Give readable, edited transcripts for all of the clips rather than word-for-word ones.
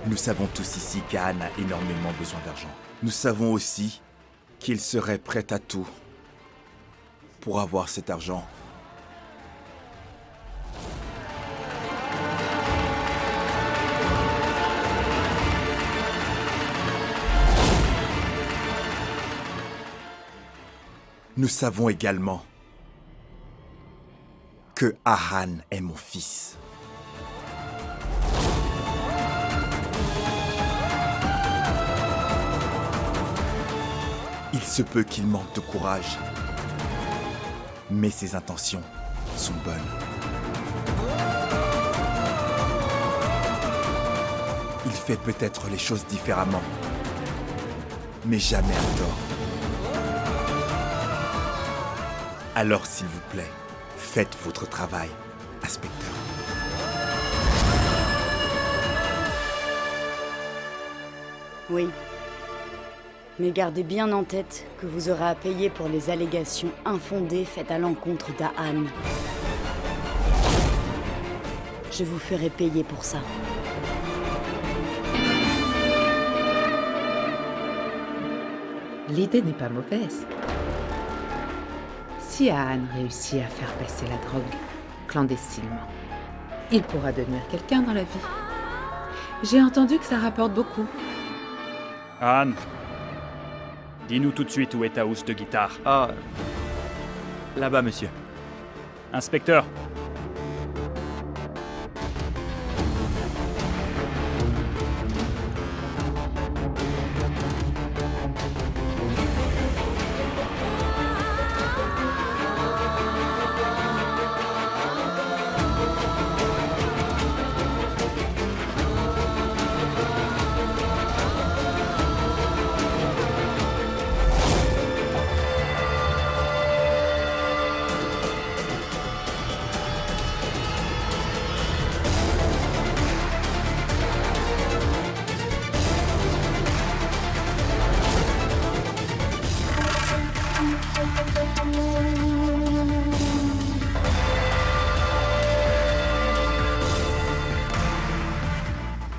Nous savons tous ici qu'Anne a énormément besoin d'argent. Nous savons aussi qu'il serait prêt à tout pour avoir cet argent. Nous savons également que Ahan est mon fils. Il se peut qu'il manque de courage, mais ses intentions sont bonnes. Il fait peut-être les choses différemment, mais jamais à tort. Alors s'il vous plaît, faites votre travail, inspecteur. Oui. Mais gardez bien en tête que vous aurez à payer pour les allégations infondées faites à l'encontre d'Ahan. Je vous ferai payer pour ça. L'idée n'est pas mauvaise. Si Ahan réussit à faire passer la drogue clandestinement, il pourra devenir quelqu'un dans la vie. J'ai entendu que ça rapporte beaucoup. Ahan, dis-nous tout de suite où est ta housse de guitare. Ah, là-bas, monsieur. Inspecteur.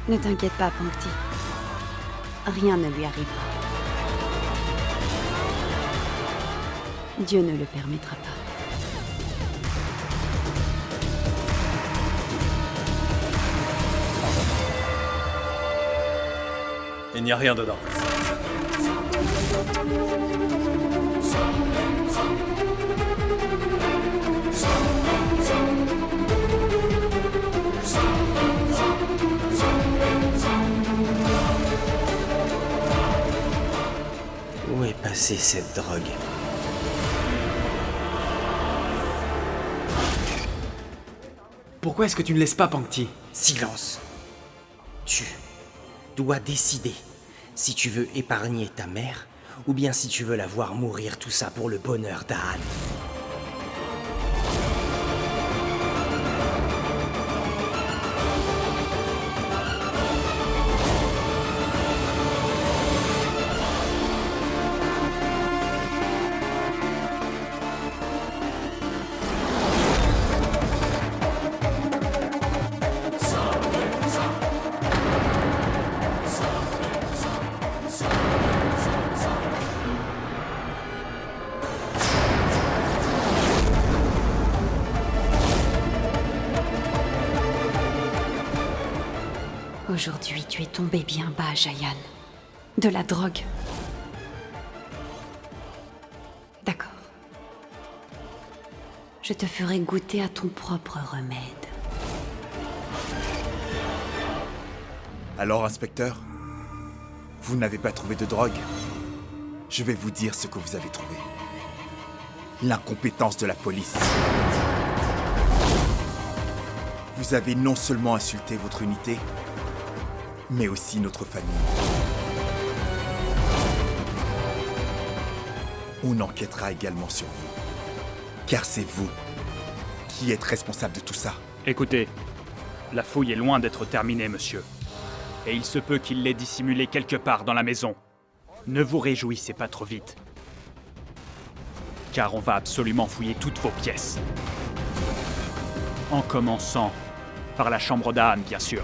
Ne t'inquiète pas, Pankti. Rien ne lui arrivera. Dieu ne le permettra pas. Il n'y a rien dedans. Où est passée cette drogue? Pourquoi est-ce que tu ne laisses pas, Pankti? Silence. Tu dois décider si tu veux épargner ta mère ou bien si tu veux la voir mourir, tout ça pour le bonheur d'Ahan. Aujourd'hui, tu es tombé bien bas, Jayan. De la drogue. D'accord. Je te ferai goûter à ton propre remède. Alors, inspecteur, vous n'avez pas trouvé de drogue? Je vais vous dire ce que vous avez trouvé. L'incompétence de la police. Vous avez non seulement insulté votre unité, mais aussi notre famille. On enquêtera également sur vous. Car c'est vous qui êtes responsable de tout ça. Écoutez, la fouille est loin d'être terminée, monsieur. Et il se peut qu'il l'ait dissimulé quelque part dans la maison. Ne vous réjouissez pas trop vite. Car on va absolument fouiller toutes vos pièces. En commençant par la chambre d'Anne, bien sûr.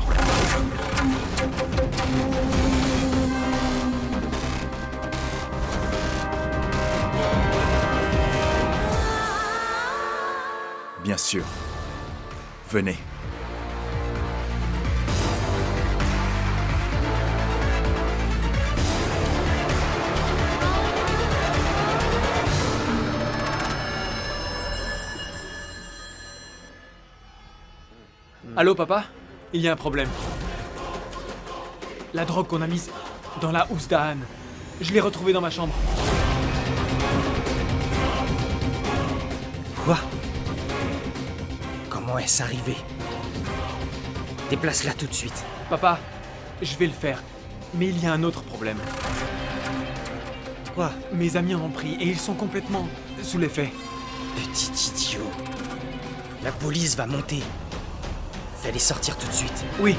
Bien sûr. Venez. Allô, papa? Il y a un problème. La drogue qu'on a mise dans la housse d'Anne. Je l'ai retrouvée dans ma chambre. Quoi? Comment est-ce arrivé? Déplace-la tout de suite. Papa, je vais le faire. Mais il y a un autre problème. Quoi? Mes amis en ont pris et ils sont complètement sous l'effet. Petit idiot. La police va monter. Fais-les sortir tout de suite. Oui.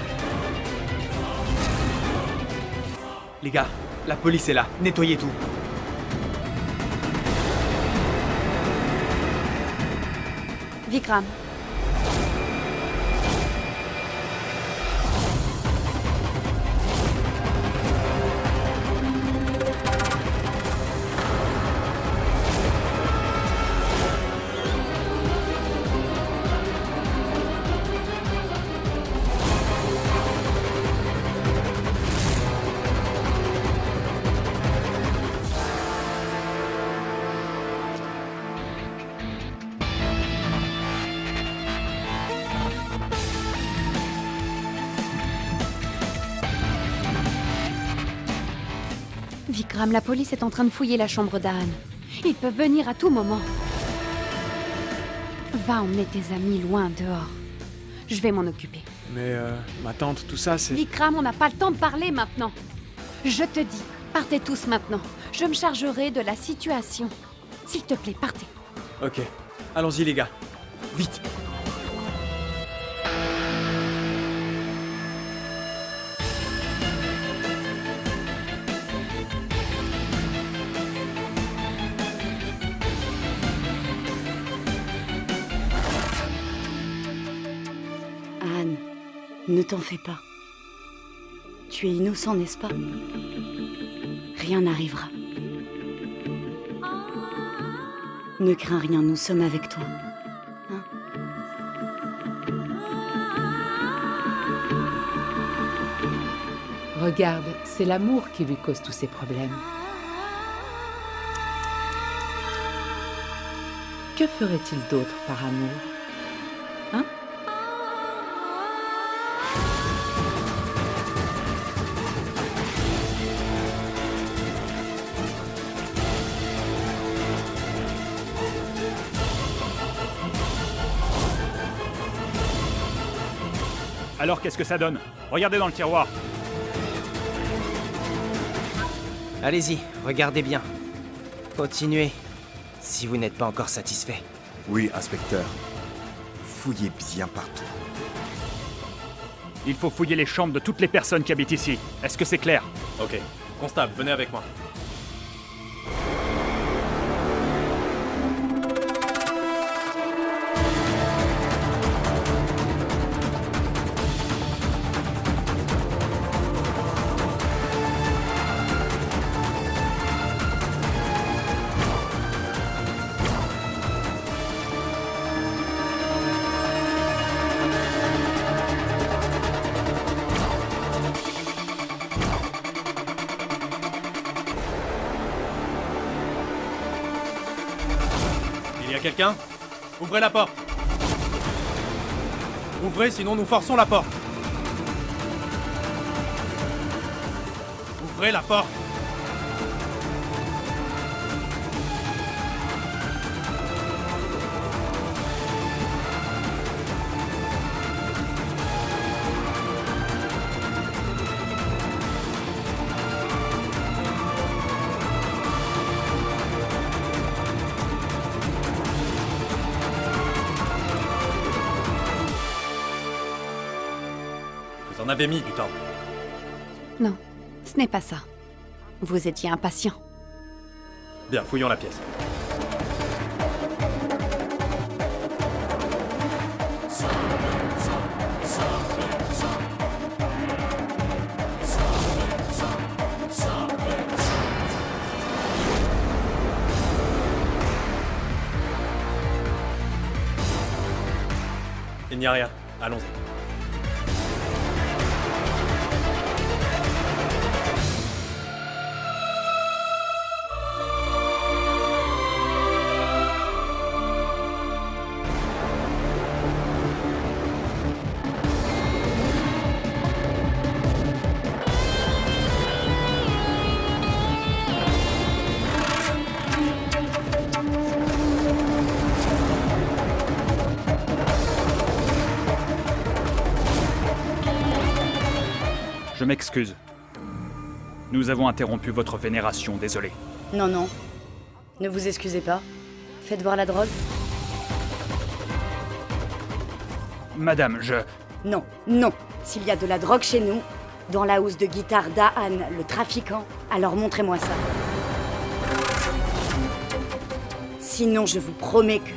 Les gars, la police est là. Nettoyez tout. Vikram. Vikram, la police est en train de fouiller la chambre d'Anne. Ils peuvent venir à tout moment. Va emmener tes amis loin dehors. Je vais m'en occuper. Mais ma tante, tout ça, c'est... Vikram, on n'a pas le temps de parler maintenant. Je te dis, partez tous maintenant. Je me chargerai de la situation. S'il te plaît, partez. Ok. Allons-y, les gars. Vite. Anne, ne t'en fais pas. Tu es innocent, n'est-ce pas? Rien n'arrivera. Ne crains rien, nous sommes avec toi. Hein? Regarde, c'est l'amour qui lui cause tous ces problèmes. Que ferait-il d'autre par amour? Hein? Alors qu'est-ce que ça donne? Regardez dans le tiroir. Allez-y, regardez bien. Continuez, si vous n'êtes pas encore satisfait. Oui, inspecteur. Fouillez bien partout. Il faut fouiller les chambres de toutes les personnes qui habitent ici. Est-ce que c'est clair? Ok. Constable, venez avec moi. Y'a quelqu'un? Ouvrez la porte. Ouvrez, sinon nous forçons la porte. Ouvrez la porte. Vous en avez mis du temps. Non, ce n'est pas ça. Vous étiez impatient. Bien, fouillons la pièce. Il n'y a rien. Allons-y. Je m'excuse. Nous avons interrompu votre vénération, désolé. Non, non. Ne vous excusez pas. Faites voir la drogue. Madame, je... Non, non. S'il y a de la drogue chez nous, dans la housse de guitare d'Ahan, le trafiquant, alors montrez-moi ça. Sinon, je vous promets que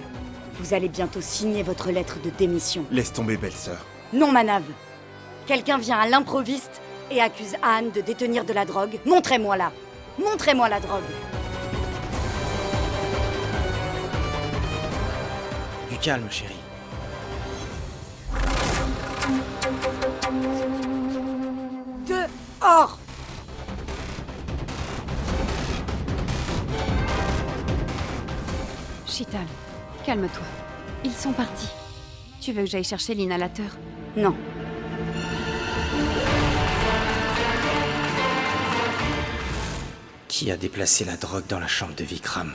vous allez bientôt signer votre lettre de démission. Laisse tomber, belle-sœur. Non, Manav. Quelqu'un vient à l'improviste et accuse Ahan de détenir de la drogue. Montrez-moi là. Montrez-moi la drogue. Du calme, chérie. Dehors! Sheetal, calme-toi. Ils sont partis. Tu veux que j'aille chercher l'inhalateur? Non. Qui a déplacé la drogue dans la chambre de Vikram?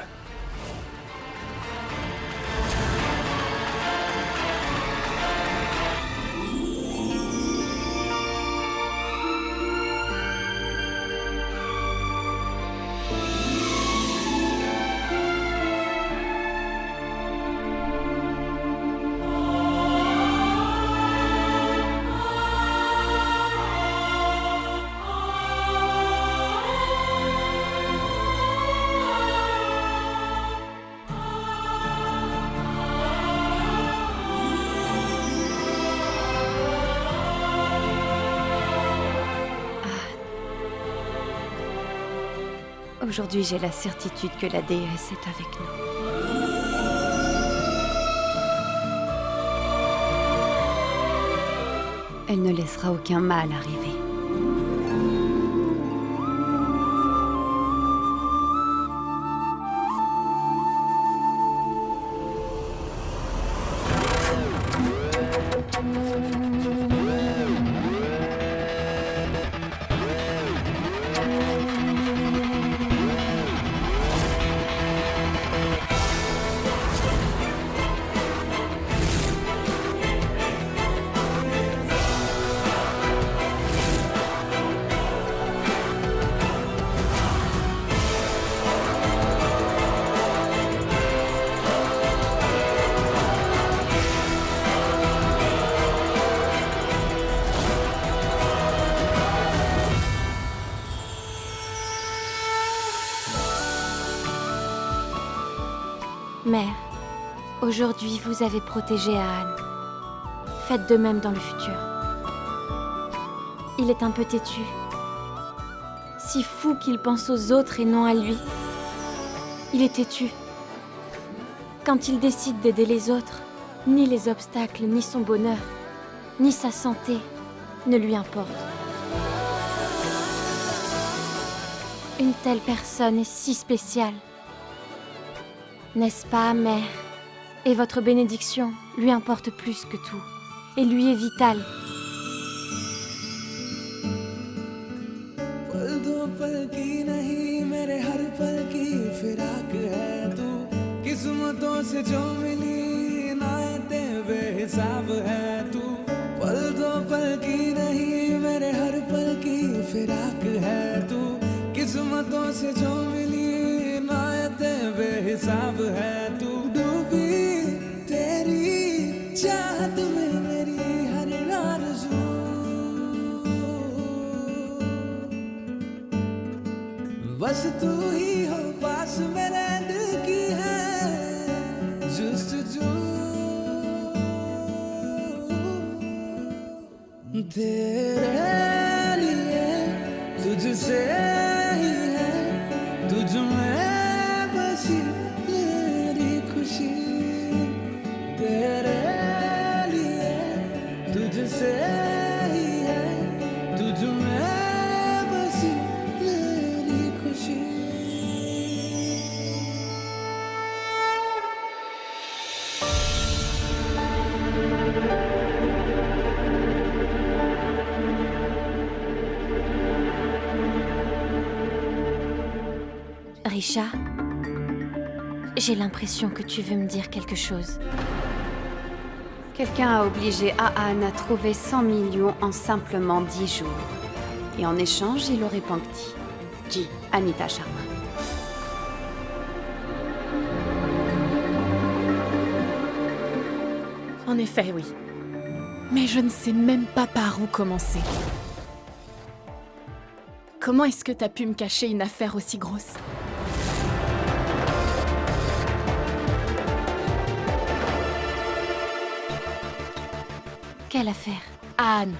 Aujourd'hui, j'ai la certitude que la déesse est avec nous. Elle ne laissera aucun mal arriver. Mère, aujourd'hui vous avez protégé Ahan. Faites de même dans le futur. Il est un peu têtu. Si fou qu'il pense aux autres et non à lui. Il est têtu. Quand il décide d'aider les autres, ni les obstacles, ni son bonheur, ni sa santé ne lui importent. Une telle personne est si spéciale. N'est-ce pas, mère? Et votre bénédiction lui importe plus que tout, et lui est vitale. बस तू ही हो पास मेरे दिल की है जुस्तजू तेरे लिए तुझसे ही है तुझ में बसी मेरी खुशी तेरे लिए तुझसे ही है तुझ में बसी मेरी खुशी Risha, j'ai l'impression que tu veux me dire quelque chose. Quelqu'un a obligé Aan à trouver 100 millions en simplement 10 jours. Et en échange, il aurait Pankti. Qui? Anita Sharma. En effet, oui. Mais je ne sais même pas par où commencer. Comment est-ce que t'as pu me cacher une affaire aussi grosse? Quelle affaire? Aan.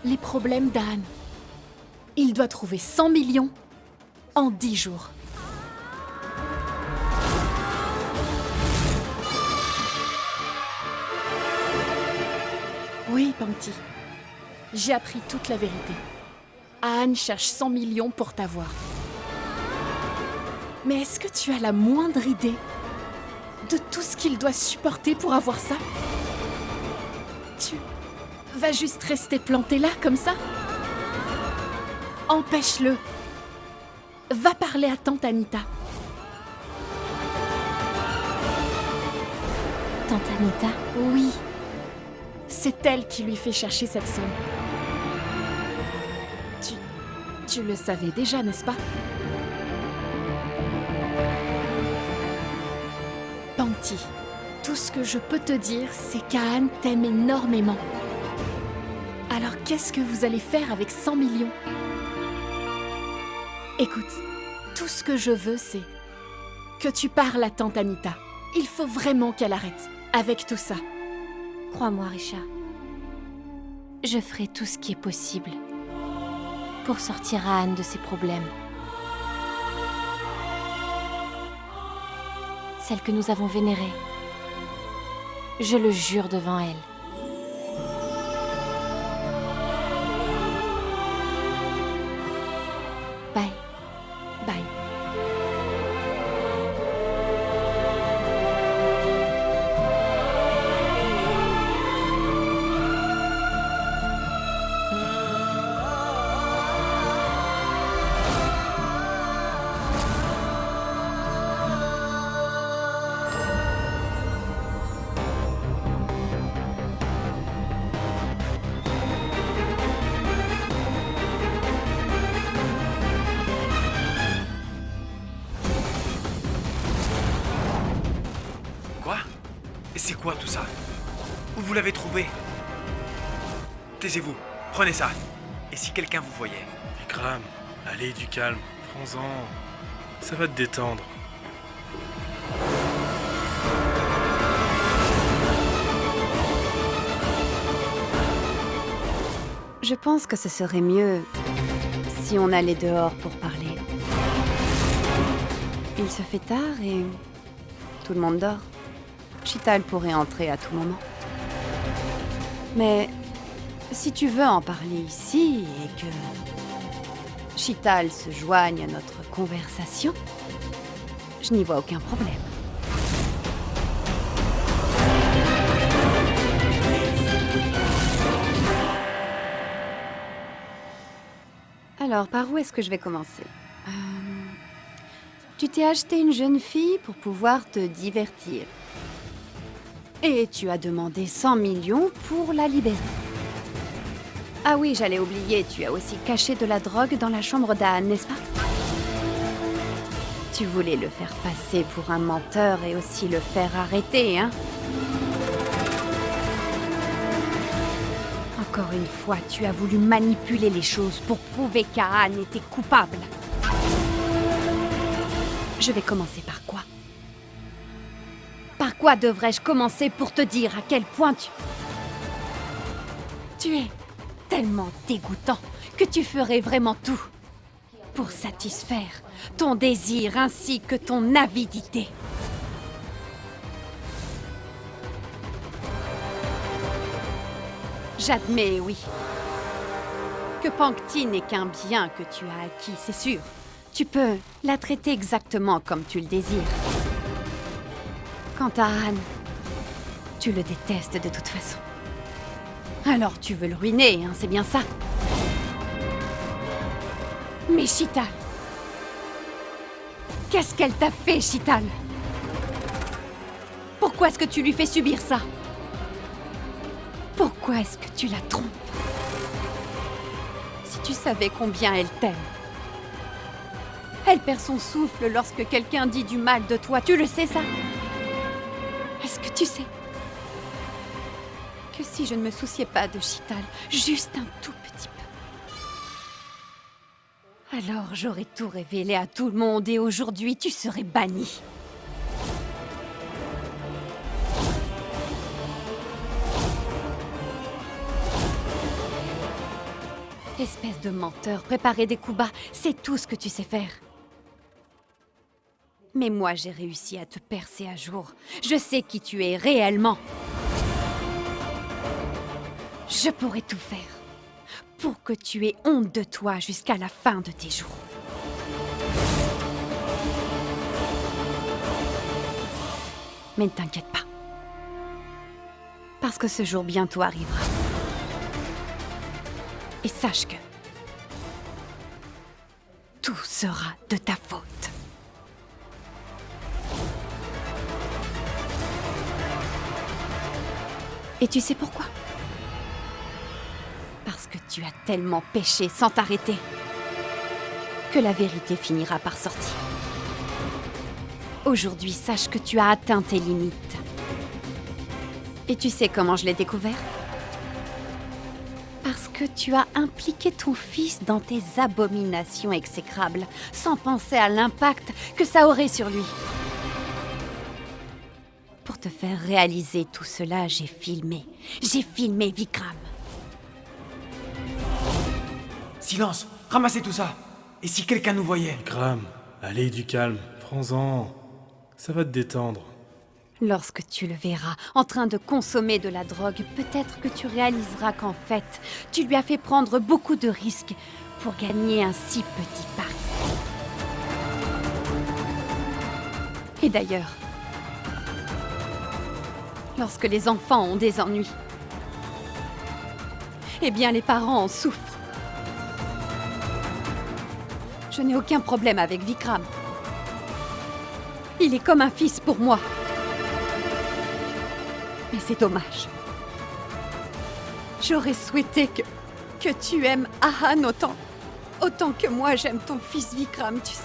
Les problèmes d'Aan. Il doit trouver 100 millions en 10 jours. Oui, Pankti. J'ai appris toute la vérité. Aan cherche 100 millions pour t'avoir. Mais est-ce que tu as la moindre idée de tout ce qu'il doit supporter pour avoir ça? Tu vas juste rester planté là, comme ça? Empêche-le. Va parler à tante Anita. Tante Anita? Oui. C'est elle qui lui fait chercher cette somme. Tu le savais déjà, n'est-ce pas? Pankti, tout ce que je peux te dire, c'est qu'Aan t'aime énormément. Alors qu'est-ce que vous allez faire avec 100 millions? Écoute, tout ce que je veux, c'est que tu parles à tante Anita. Il faut vraiment qu'elle arrête avec tout ça. Crois-moi, Risha. Je ferai tout ce qui est possible pour sortir Aan de ses problèmes. Celle que nous avons vénérée, je le jure devant elle. Bye. Bye. Quoi? Et c'est quoi tout ça? Où vous l'avez trouvé? Taisez-vous, prenez ça. Et si quelqu'un vous voyait? Vikram, allez, du calme, prends-en. Ça va te détendre. Je pense que ce serait mieux si on allait dehors pour parler. Il se fait tard et tout le monde dort. Chital pourrait entrer à tout moment. Mais si tu veux en parler ici et que Chital se joigne à notre conversation, je n'y vois aucun problème. Alors, par où est-ce que je vais commencer? Tu t'es acheté une jeune fille pour pouvoir te divertir. Et tu as demandé 100 millions pour la libérer. Ah oui, j'allais oublier, tu as aussi caché de la drogue dans la chambre d'Anne, n'est-ce pas? Tu voulais le faire passer pour un menteur et aussi le faire arrêter, hein? Encore une fois, tu as voulu manipuler les choses pour prouver qu'Anne était coupable. Je vais commencer par quoi? Par quoi devrais-je commencer pour te dire à quel point tu es tellement dégoûtant que tu ferais vraiment tout pour satisfaire ton désir ainsi que ton avidité. J'admets, oui, que Pankti n'est qu'un bien que tu as acquis, c'est sûr. Tu peux la traiter exactement comme tu le désires. Quant à Han, tu le détestes de toute façon. Alors tu veux le ruiner, hein, c'est bien ça. Mais Sheetal, qu'est-ce qu'elle t'a fait, Sheetal? Pourquoi est-ce que tu lui fais subir ça? Pourquoi est-ce que tu la trompes? Si tu savais combien elle t'aime. Elle perd son souffle lorsque quelqu'un dit du mal de toi, tu le sais ça? Est-ce que tu sais que si je ne me souciais pas de Sheetal, juste un tout petit peu, alors j'aurais tout révélé à tout le monde et aujourd'hui tu serais banni. Espèce de menteur, préparer des coups bas, c'est tout ce que tu sais faire. Mais moi, j'ai réussi à te percer à jour. Je sais qui tu es réellement. Je pourrais tout faire pour que tu aies honte de toi jusqu'à la fin de tes jours. Mais ne t'inquiète pas. Parce que ce jour bientôt arrivera. Et sache que tout sera de ta faute. Et tu sais pourquoi? Parce que tu as tellement péché sans t'arrêter que la vérité finira par sortir. Aujourd'hui, sache que tu as atteint tes limites. Et tu sais comment je l'ai découvert? Parce que tu as impliqué ton fils dans tes abominations exécrables, sans penser à l'impact que ça aurait sur lui. Pour te faire réaliser tout cela, j'ai filmé Vikram. Silence! Ramassez tout ça! Et si quelqu'un nous voyait? Vikram, allez, du calme. Prends-en. Ça va te détendre. Lorsque tu le verras en train de consommer de la drogue, peut-être que tu réaliseras qu'en fait, tu lui as fait prendre beaucoup de risques pour gagner un si petit pari. Et d'ailleurs, lorsque les enfants ont des ennuis, eh bien les parents en souffrent. Je n'ai aucun problème avec Vikram. Il est comme un fils pour moi. Mais c'est dommage. J'aurais souhaité que tu aimes Ahan autant que moi j'aime ton fils Vikram, tu sais.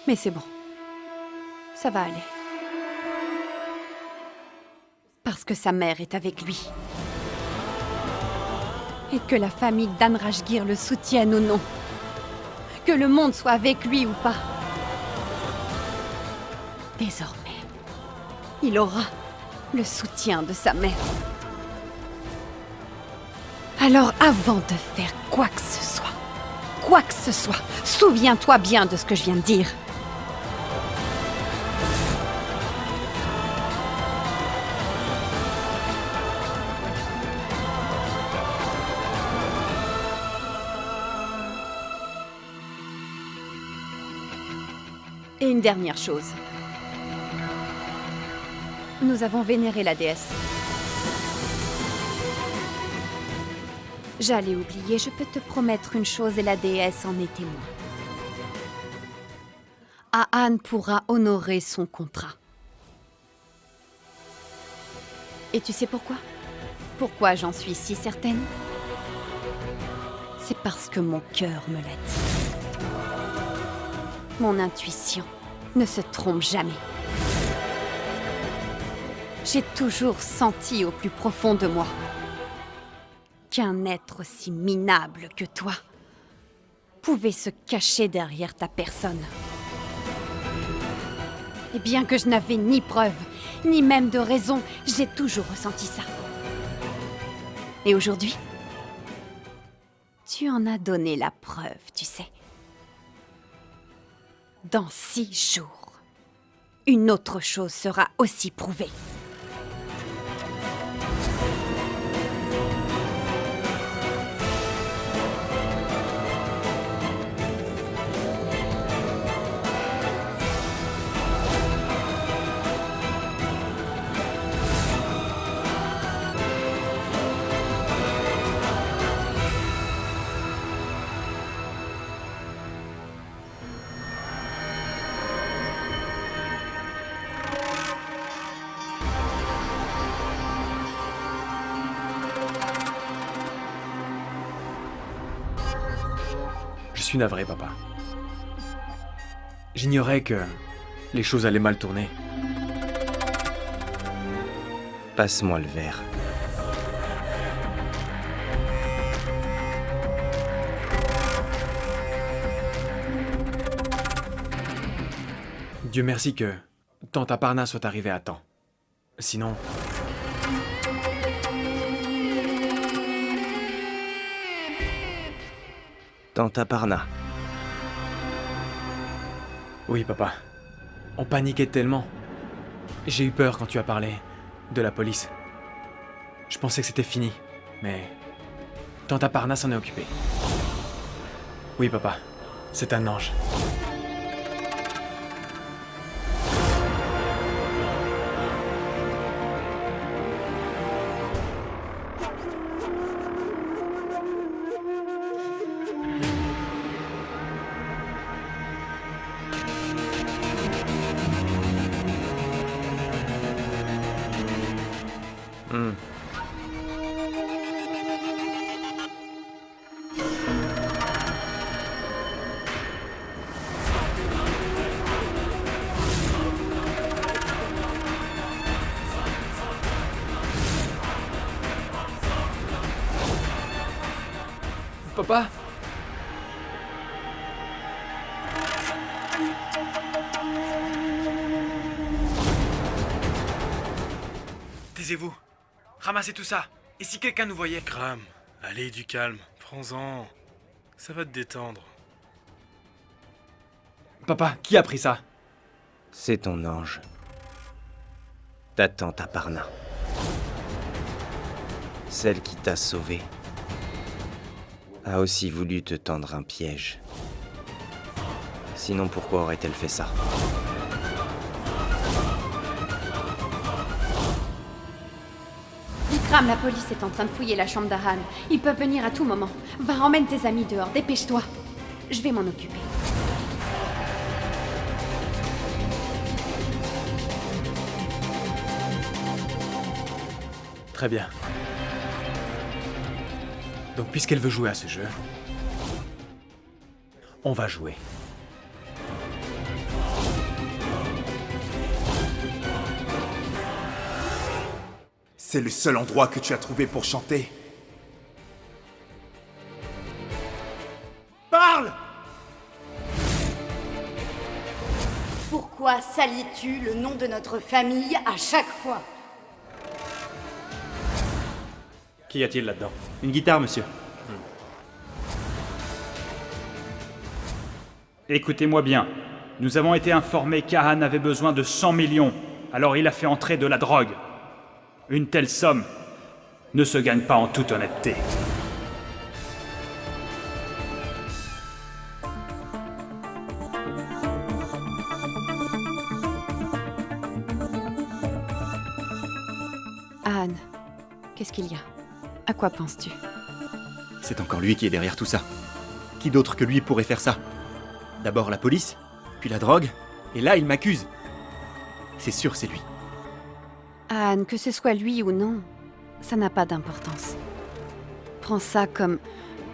Mais c'est bon. Ça va aller. Parce que sa mère est avec lui. Et que la famille d'Anrajgir le soutienne ou non. Que le monde soit avec lui ou pas. Désormais, il aura le soutien de sa mère. Alors avant de faire quoi que ce soit, souviens-toi bien de ce que je viens de dire. Et une dernière chose. Nous avons vénéré la déesse. J'allais oublier, je peux te promettre une chose et la déesse en est témoin. Ahan pourra honorer son contrat. Et tu sais pourquoi? Pourquoi j'en suis si certaine? C'est parce que mon cœur me l'a dit. Mon intuition ne se trompe jamais. J'ai toujours senti au plus profond de moi qu'un être aussi minable que toi pouvait se cacher derrière ta personne. Et bien que je n'avais ni preuve, ni même de raison, j'ai toujours ressenti ça. Et aujourd'hui, tu en as donné la preuve, tu sais. Dans 6 jours, une autre chose sera aussi prouvée. Je suis navré, papa. J'ignorais que les choses allaient mal tourner. Passe-moi le verre. Dieu merci que Tante Aparna soit arrivée à temps. Sinon... Tante Aparna. Oui, papa. On paniquait tellement. J'ai eu peur quand tu as parlé de la police. Je pensais que c'était fini, mais Tante Aparna s'en est occupée. Oui, papa. C'est un ange. Papa? Taisez-vous. Ramassez tout ça. Et si quelqu'un nous voyait? Graham, allez, du calme. Prends-en. Ça va te détendre. Papa, qui a pris ça? C'est ton ange. Ta tante Aparna. Celle qui t'a sauvé. A aussi voulu te tendre un piège. Sinon, pourquoi aurait-elle fait ça? Vikram, la police est en train de fouiller la chambre d'Ahan. Ils peuvent venir à tout moment. Va, emmène tes amis dehors, dépêche-toi. Je vais m'en occuper. Très bien. Donc, puisqu'elle veut jouer à ce jeu, on va jouer. C'est le seul endroit que tu as trouvé pour chanter. Parle! Pourquoi salis-tu le nom de notre famille à chaque fois? Qu'y a-t-il là-dedans? Une guitare, monsieur. Écoutez-moi bien. Nous avons été informés qu'Ahan avait besoin de 100 millions, alors il a fait entrer de la drogue. Une telle somme ne se gagne pas en toute honnêteté. Anne, qu'est-ce qu'il y a? À quoi penses-tu? C'est encore lui qui est derrière tout ça. Qui d'autre que lui pourrait faire ça? D'abord la police, puis la drogue, et là il m'accuse. C'est sûr, c'est lui. Anne, que ce soit lui ou non, ça n'a pas d'importance. Prends ça comme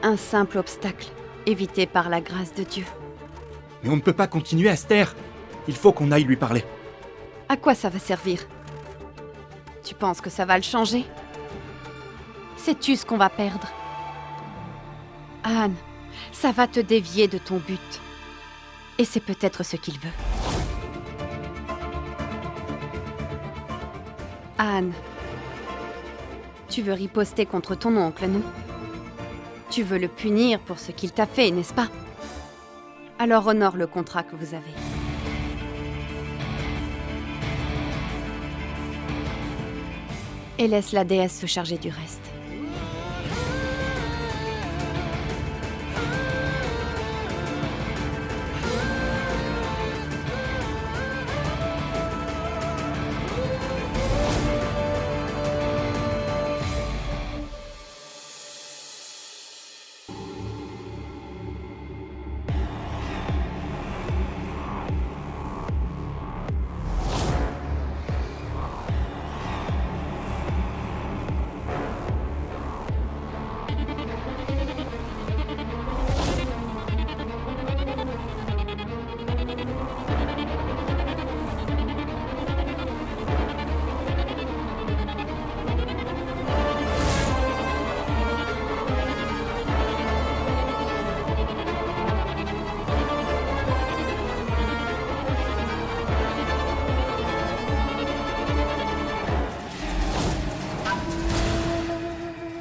un simple obstacle, évité par la grâce de Dieu. Mais on ne peut pas continuer à se taire. Il faut qu'on aille lui parler. À quoi ça va servir? Tu penses que ça va le changer? Sais-tu ce qu'on va perdre? Anne, ça va te dévier de ton but. Et c'est peut-être ce qu'il veut. Anne, tu veux riposter contre ton oncle, non? Tu veux le punir pour ce qu'il t'a fait, n'est-ce pas? Alors honore le contrat que vous avez. Et laisse la déesse se charger du reste.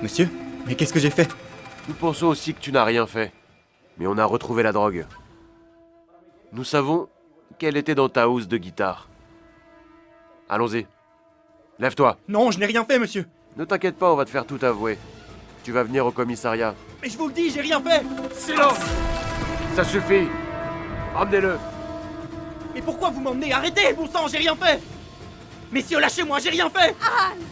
Monsieur, mais qu'est-ce que j'ai fait? Nous pensons aussi que tu n'as rien fait. Mais on a retrouvé la drogue. Nous savons qu'elle était dans ta housse de guitare. Allons-y. Lève-toi. Non, je n'ai rien fait, monsieur. Ne t'inquiète pas, on va te faire tout avouer. Tu vas venir au commissariat. Mais je vous le dis, j'ai rien fait. Silence! Ça suffit. Emmenez-le. Mais pourquoi vous m'emmenez? Arrêtez, bon sang, j'ai rien fait. Messieurs, lâchez-moi, j'ai rien fait. Anne!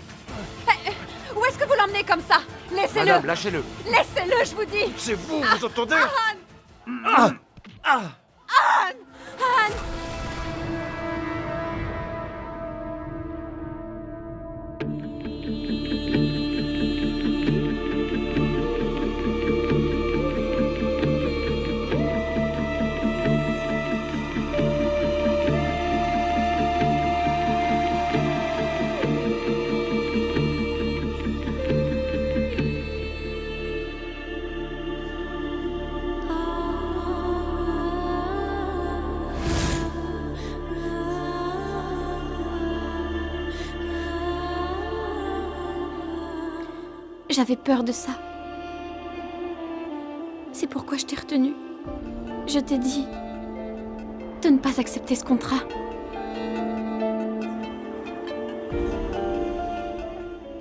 Où est-ce que vous l'emmenez comme ça? Laissez-le! Madame, lâchez-le. Laissez-le, je vous dis! C'est vous, vous entendez? Anne! Anne! Anne! J'avais peur de ça. C'est pourquoi je t'ai retenu. Je t'ai dit de ne pas accepter ce contrat.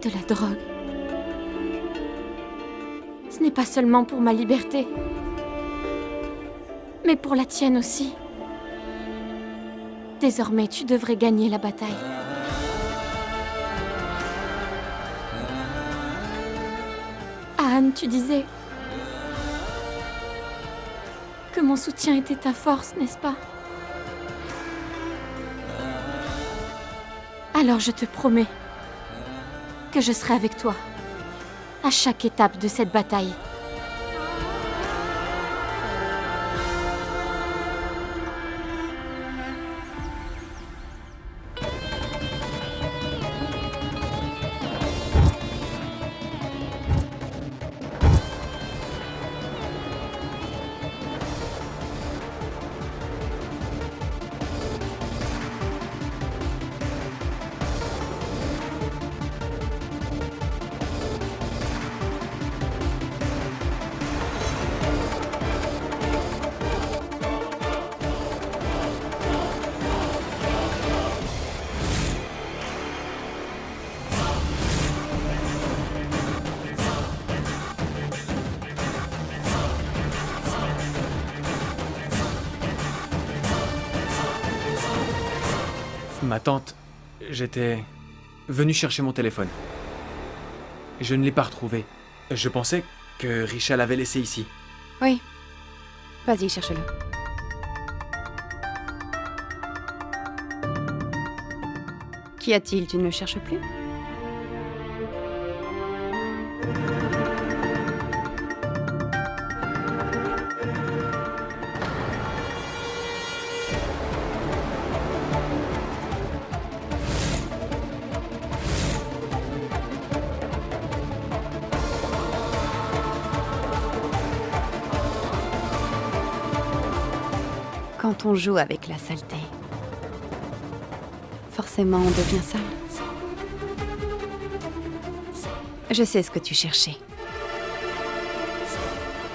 De la drogue. Ce n'est pas seulement pour ma liberté, mais pour la tienne aussi. Désormais, tu devrais gagner la bataille. Anne, tu disais que mon soutien était ta force, n'est-ce pas? Alors je te promets que je serai avec toi à chaque étape de cette bataille. Ma tante, j'étais venu chercher mon téléphone. Je ne l'ai pas retrouvé. Je pensais que Risha l'avait laissé ici. Oui. Vas-y, cherche-le. Qu'y a-t-il? Tu ne le cherches plus? Quand on joue avec la saleté, forcément on devient sale. Je sais ce que tu cherchais.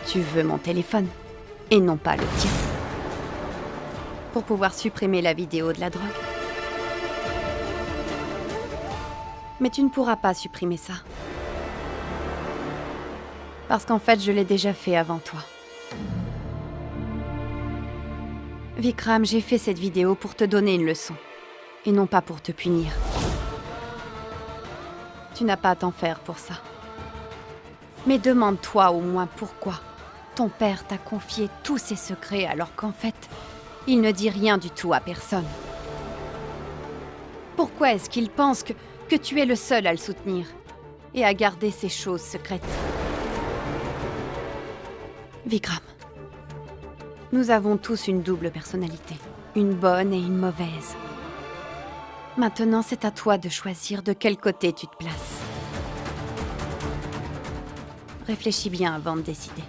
Tu veux mon téléphone, et non pas le tien. Pour pouvoir supprimer la vidéo de la drogue. Mais tu ne pourras pas supprimer ça. Parce qu'en fait, je l'ai déjà fait avant toi. Vikram, j'ai fait cette vidéo pour te donner une leçon, et non pas pour te punir. Tu n'as pas à t'en faire pour ça. Mais demande-toi au moins pourquoi ton père t'a confié tous ses secrets alors qu'en fait, il ne dit rien du tout à personne. Pourquoi est-ce qu'il pense que tu es le seul à le soutenir et à garder ces choses secrètes? Vikram. Nous avons tous une double personnalité, une bonne et une mauvaise. Maintenant, c'est à toi de choisir de quel côté tu te places. Réfléchis bien avant de décider.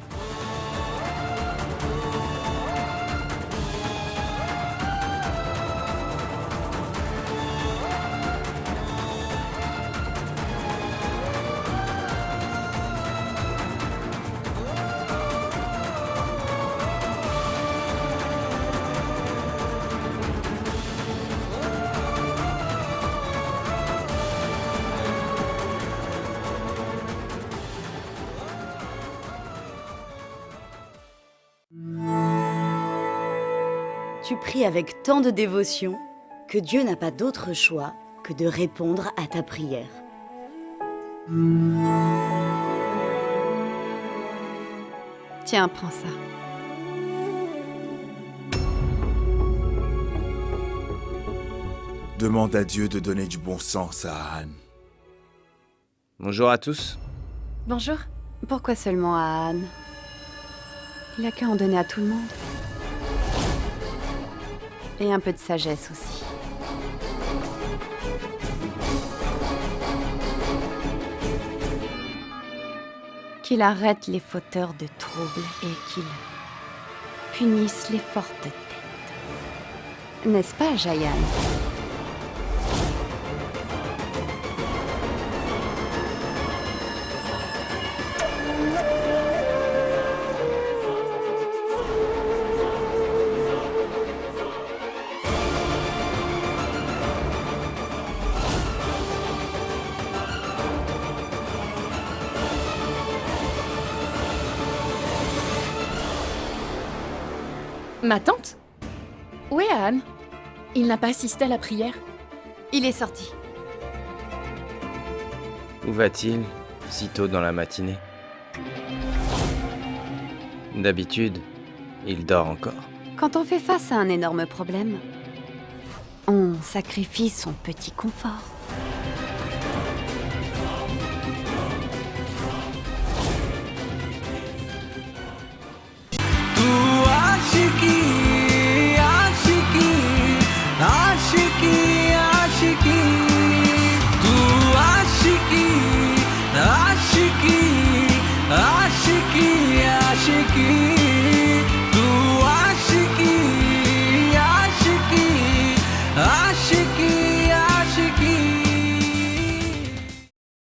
Tu pries avec tant de dévotion que Dieu n'a pas d'autre choix que de répondre à ta prière. Tiens, prends ça. Demande à Dieu de donner du bon sens à Anne. Bonjour à tous. Bonjour. Pourquoi seulement à Anne? Il a qu'à en donner à tout le monde. Et un peu de sagesse aussi. Qu'il arrête les fauteurs de troubles et qu'il punisse les fortes têtes. N'est-ce pas, Jayan? Ma tante? Où est Anne? Il n'a pas assisté à la prière? Il est sorti. Où va-t-il, si tôt dans la matinée? D'habitude, il dort encore. Quand on fait face à un énorme problème, on sacrifie son petit confort.